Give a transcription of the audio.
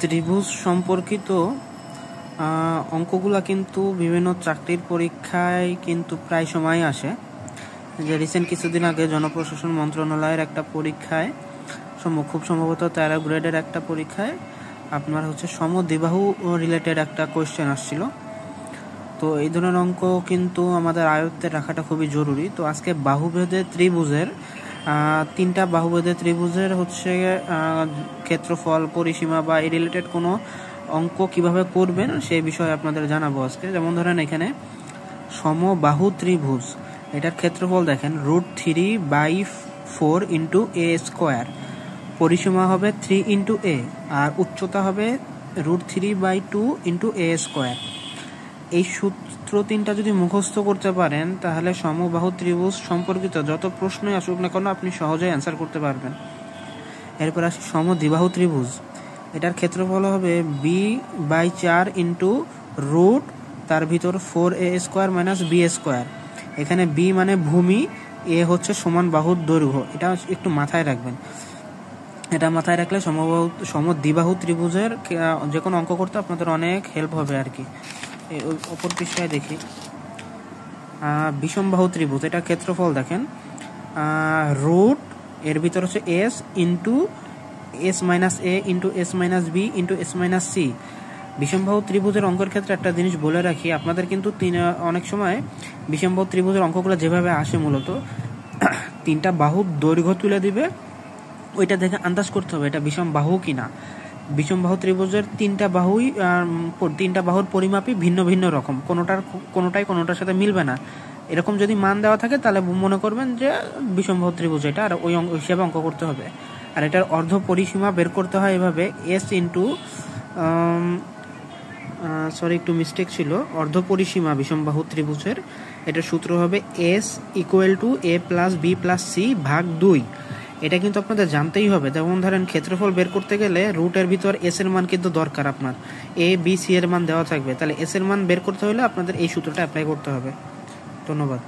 ত্রিভুজ সম্পর্কিত অঙ্কগুলা কিন্তু বিভিন্ন চাকরির পরীক্ষায় কিন্তু প্রায় সময় আসে। যে রিসেন্ট কিছুদিন আগে জনপ্রশাসন মন্ত্রণালয়ের একটা পরীক্ষায় খুব সম্ভবত 13 গ্রেডের একটা পরীক্ষায় আপনার সমদ্বিবাহু রিলেটেড একটা কোয়েশ্চেন আসছিল। তো এই ধরনের অঙ্ক কিন্তু আমাদের আয়ত্তে রাখাটা খুবই জরুরি। তো আজকে বাহুভেদে ত্রিভুজের তিনটা বাহুভেদে ত্রিভুজের ক্ষেত্রফল, পরিসীমা বা এই রিলেটেড কোনো অঙ্ক কিভাবে করবেন সেই বিষয়ে আপনাদের জানাবো আজকে। যেমন ধরেন এখানে সমবাহু ত্রিভুজ, এটার ক্ষেত্রফল দেখেন √3/4 ইন্টু a স্কোয়ার, পরিসীমা হবে 3 ইন্টু a, আর উচ্চতা হবে √3/2 ইন্টু a স্কোয়ার। এই সূত্র তিনটা যদি মুখস্থ করতে পারেন তাহলে সমবাহু ত্রিভুজ সম্পর্কিত যত প্রশ্নই আসুক না কেন আপনি সহজেই অ্যান্সার করতে পারবেন। এরপর আসি সমদ্বিবাহু ত্রিভুজ, এটার ক্ষেত্রফল হবে b/4 ইন্টু রুট তার ভিতর 4a square minus b square. এখানে b মানে ভূমি, a হচ্ছে সমান বাহুর দৈর্ঘ্য, এটা একটু মাথায় রাখবেন। এটা মাথায় রাখলে সমদ্বিবাহু ত্রিভুজের যে কোনো অঙ্ক করতে আপনাদের অনেক হেল্প হবে আর কি। অপর পৃষ্ঠায় দেখি বিষমবাহু ত্রিভুজ, এটা ক্ষেত্রফল দেখেন রুট এর ভিতর হচ্ছে s into s minus a into s minus b into s minus c। বিষমবাহু ত্রিভুজের অঙ্কের ক্ষেত্রে একটা জিনিস বলে রাখি, আপনাদের কিন্তু অনেক সময় বিষমবাহু ত্রিভুজের অঙ্কগুলো যেভাবে আসে মূলত তিনটা বাহুর দৈর্ঘ্য তুলে দিবে, ওইটা দেখে আন্দাজ করতে হবে এটা বিষম বাহু কিনা। বিষমবাহু ত্রিভুজের তিনটা বাহুর পরিমাপই ভিন্ন ভিন্ন রকম, কোনোটাই কোনোটার সাথে মিলবে না। এরকম যদি মান দেওয়া থাকে তাহলে মনে করবেন যে বিষমবাহু ত্রিভুজ এটা, আর ওই হিসাবে অঙ্ক করতে হবে। আর এটার অর্ধ পরিসীমা বের করতে হয় এভাবে s ইন্টু একটু মিস্টেক ছিল, অর্ধ পরিসীমা বিষমবাহু ত্রিভুজের এটার সূত্র হবে s equal to a plus b plus c ভাগ 2। এটা কিন্তু আপনাদের জানতেই হবে। যেমন ধরেন ক্ষেত্রফল বের করতে গেলে রুটের ভিতর এস এর মান কিন্তু দরকার, আপনার a b c এর মান দেওয়া থাকবে, তাহলে এস এর মান বের করতে হলে আপনাদের এই সূত্রটা অ্যাপ্লাই করতে হবে। ধন্যবাদ।